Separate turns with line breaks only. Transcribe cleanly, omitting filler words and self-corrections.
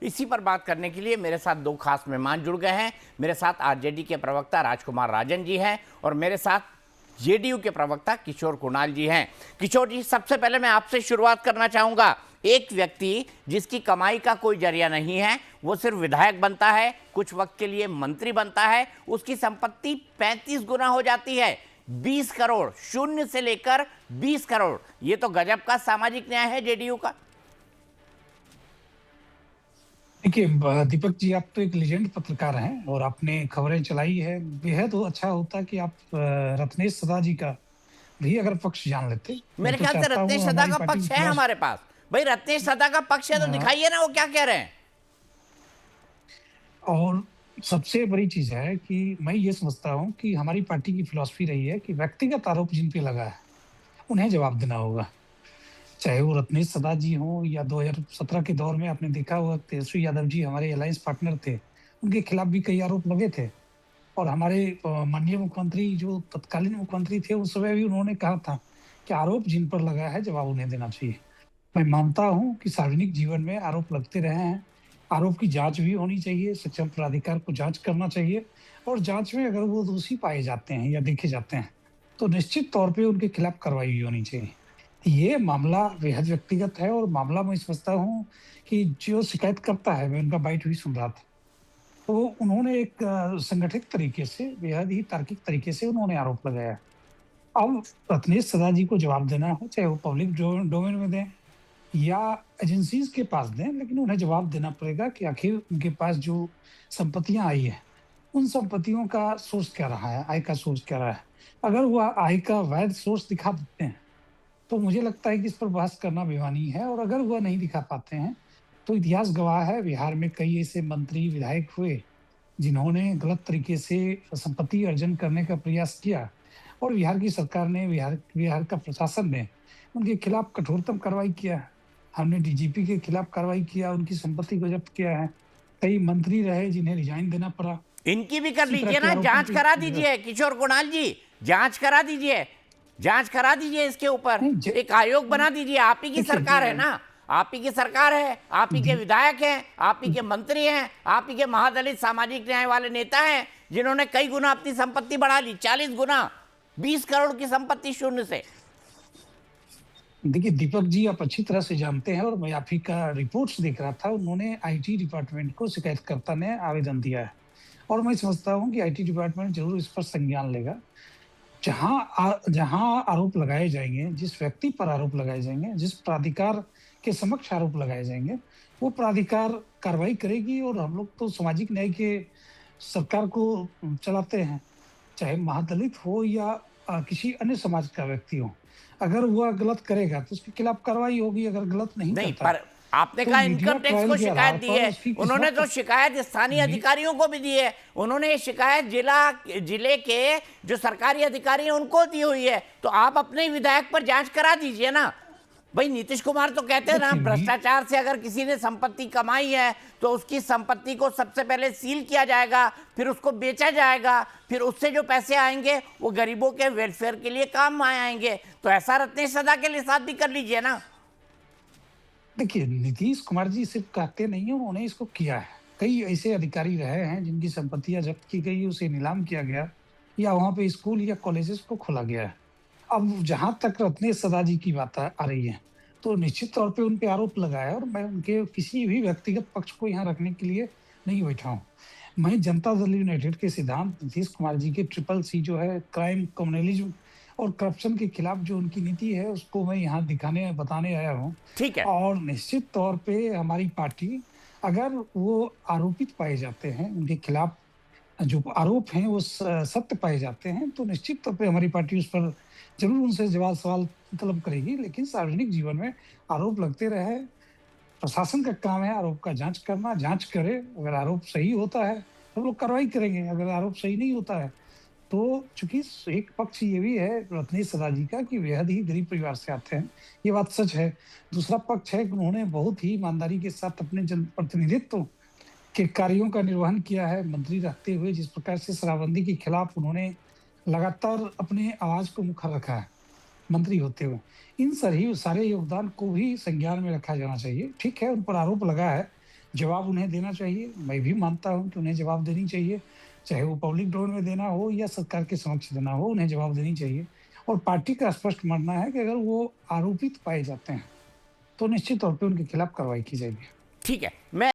इसी पर बात करने के लिए मेरे साथ दो खास मेहमान जुड़ गए हैं। मेरे साथ आरजेडी के प्रवक्ता राजकुमार राजन जी हैं और मेरे साथ जेडीयू के प्रवक्ता किशोर कुणाल जी हैं। किशोर जी, सबसे पहले मैं आपसे शुरुआत करना चाहूँगा। एक व्यक्ति जिसकी कमाई का कोई जरिया नहीं है, वो सिर्फ विधायक बनता है, कुछ वक्त के लिए मंत्री बनता है, उसकी संपत्ति 35 गुना हो जाती है। 20 करोड़, शून्य से लेकर 20 करोड़, ये तो गजब का सामाजिक न्याय है जेडीयू का।
देखिए दीपक जी, आप तो एक लेजेंड पत्रकार हैं और आपने खबरें चलाई है। बेहद अच्छा होता कि आप रत्नेश सदा जी का भी अगर पक्ष जान लेते। मैं
मेरे
तो
ख्याल से
चाहता
रत्नेश
हूँ
सदा
हमारी
का
पार्टी की
पक्ष है हमारे पास। भाई रत्नेश सदा का पक्ष है तो दिखाइए ना वो क्या कह रहे हैं।
और सबसे बड़ी चीज है कि मैं ये समझता हूँ कि हमारी पार्टी की फिलॉसफी रही है कि व्यक्तिगत आरोप जिन पे लगा है उन्हें जवाब देना होगा। चाहे वो रत्नेश सदा जी हो या 2017 के दौर में आपने देखा हुआ तेजस्वी यादव जी हमारे अलायंस पार्टनर थे, उनके खिलाफ भी कई आरोप लगे थे। और हमारे माननीय मुख्यमंत्री जो तत्कालीन मुख्यमंत्री थे उस समय भी उन्होंने कहा था कि आरोप जिन पर लगा है जवाब उन्हें देना चाहिए। मैं मानता हूं कि सार्वजनिक जीवन में आरोप लगते रहे हैं। आरोप की जांच भी होनी चाहिए, सक्षम प्राधिकार को जांच करना चाहिए। और जांच में अगर वो दोषी पाए जाते हैं या देखे जाते हैं तो निश्चित तौर पे उनके खिलाफ कार्रवाई भी होनी चाहिए। ये मामला बेहद व्यक्तिगत है और मामला मैं समझता हूँ कि जो शिकायत करता है, मैं उनका बाइट भी सुन रहा था, तो उन्होंने एक संगठित तरीके से बेहद ही तार्किक तरीके से उन्होंने आरोप लगाया। अब रत्नेश सदा जी को जवाब देना हो, चाहे वो पब्लिक डोमेन में दें या एजेंसीज के पास दें, लेकिन उन्हें जवाब देना पड़ेगा कि आखिर उनके पास जो संपत्तियां आई है उन संपत्तियों का सोर्स क्या रहा है, आय का सोर्स क्या रहा है। अगर वह आय का वैध सोर्स दिखा देते हैं तो मुझे लगता है कि इस पर बहस करना बेमानी है। और अगर वह नहीं दिखा पाते हैं तो इतिहास गवाह है, बिहार में कई ऐसे मंत्री विधायक हुए जिन्होंने गलत तरीके से संपत्ति अर्जन करने का प्रयास किया और बिहार की सरकार ने, बिहार का प्रशासन ने उनके खिलाफ कठोरतम कार्रवाई किया। हमने डीजीपी के खिलाफ कार्रवाई किया, उनकी संपत्ति को जब्त किया है। कई मंत्री रहे जिन्हें रिजाइन देना पड़ा।
इनकी भी कर
इसी तरह
लीजिए
के
ना,
आरोपों
जांच
पे
करा दीजिए किशोर कुणाल जी। जांच करा दीजिए, जांच करा दीजिए इसके ऊपर।
नहीं
एक आयोग बना दीजिए। आप ही की सरकार है
देखिए
ना, आप ही की सरकार है, आप ही के विधायक हैं, आप ही के मंत्री हैं, आप ही के महादलित सामाजिक न्याय वाले नेता हैं जिन्होंने कई गुना अपनी संपत्ति बढ़ा ली, 40 गुना। 20 करोड़ की संपत्ति शून्य से।
देखिए दीपक जी, आप अच्छी तरह से जानते हैं और मैं आप ही का रिपोर्ट्स देख रहा था, उन्होंने आईटी डिपार्टमेंट को शिकायतकर्ता ने आवेदन दिया है। और मैं समझता हूं कि आईटी डिपार्टमेंट जरूर इस पर संज्ञान लेगा। जहां आरोप लगाए जाएंगे, जिस व्यक्ति पर आरोप लगाए जाएंगे, जिस प्राधिकार के समक्ष आरोप लगाए जाएंगे, वो प्राधिकार कार्रवाई करेगी। और हम लोग तो सामाजिक न्याय के सरकार को चलाते हैं, चाहे महादलित हो या किसी अन्य समाज का व्यक्ति हो। अगर वह गलत करेगा तो उसके खिलाफ कार्रवाई होगी, अगर गलत नहीं
नहीं,
करता
पर आपने
तो
कहा
मीडिया
इनकम टैक्स
ट्रायल
को
के
शिकायत
आधार
दी
पर
है।
उसकी
उन्होंने
किस्मत
तो शिकायत स्थानीय अधिकारियों को भी दी है। उन्होंने ये शिकायत जिले के जो सरकारी अधिकारी हैं उनको दी हुई है। तो आप अपने विधायक पर जांच करा दीजिए ना। भाई नीतीश कुमार तो कहते हैं ना,
देखिए
भ्रष्टाचार से अगर किसी ने संपत्ति कमाई है तो उसकी संपत्ति को सबसे पहले सील किया जाएगा, फिर उसको बेचा जाएगा, फिर उससे जो पैसे आएंगे वो गरीबों के वेलफेयर के लिए काम में आएंगे। तो ऐसा रत्नेश सदा के लिए साथ भी कर लीजिए ना।
देखिए नीतीश कुमार जी सिर्फ कहते नहीं है, उन्होंने इसको किया है। कई ऐसे अधिकारी रहे हैं जिनकी संपत्तियां जब्त की गई, उसे नीलाम किया गया या वहां पे स्कूल या कॉलेजेस को खोला गया है। अब जहां तक रत्नेश सदा जी की बात आ रही है तो निश्चित तौर पे उन पे आरोप लगा है और मैं उनके किसी भी व्यक्तिगत पक्ष को यहाँ रखने के लिए नहीं बैठा हूँ। मैं जनता दल यूनाइटेड के सिद्धांत, नीतीश कुमार जी के ट्रिपल सी जो है, क्राइम, कम्युनलिज्म और करप्शन के खिलाफ जो उनकी नीति है, उसको मैं यहाँ दिखाने बताने आया हूँ।
ठीक है।
और निश्चित तौर पे हमारी पार्टी, अगर वो आरोपित पाए जाते हैं, उनके खिलाफ जो आरोप हैं वो सत्य पाए जाते हैं, तो निश्चित तौर पे हमारी पार्टी उस पर जरूर उनसे जवाब सवाल तलब करेगी। लेकिन सार्वजनिक जीवन में आरोप लगते रहे, प्रशासन का काम है आरोप का जांच करना। जांच करे, अगर आरोप सही होता है तो लोग कार्रवाई करेंगे, अगर आरोप सही नहीं होता है तो चूंकि एक पक्ष ये भी है रत्नेश सदा जी का कि बेहद ही गरीब परिवार से आते हैं, ये बात सच है। दूसरा पक्ष है कि उन्होंने बहुत ही ईमानदारी के साथ अपने जनप्रतिनिधित्व के कार्यों का निर्वहन किया है। मंत्री रहते हुए जिस प्रकार से शराबबंदी के खिलाफ उन्होंने लगातार अपने आवाज को मुखर रखा है मंत्री होते हुए, इन सभी सारे योगदान को भी संज्ञान में रखा जाना चाहिए। ठीक है, उन पर आरोप लगा है, जवाब उन्हें देना चाहिए। मैं भी मानता हूँ कि उन्हें जवाब देनी चाहिए, चाहे वो पब्लिक डोमेन में देना हो या सरकार के समक्ष देना हो, उन्हें जवाब देनी चाहिए। और पार्टी का स्पष्ट मानना है कि अगर वो आरोपित पाए जाते हैं, तो निश्चित तौर पे उनके खिलाफ कार्रवाई की जाएगी।
ठीक है, मैं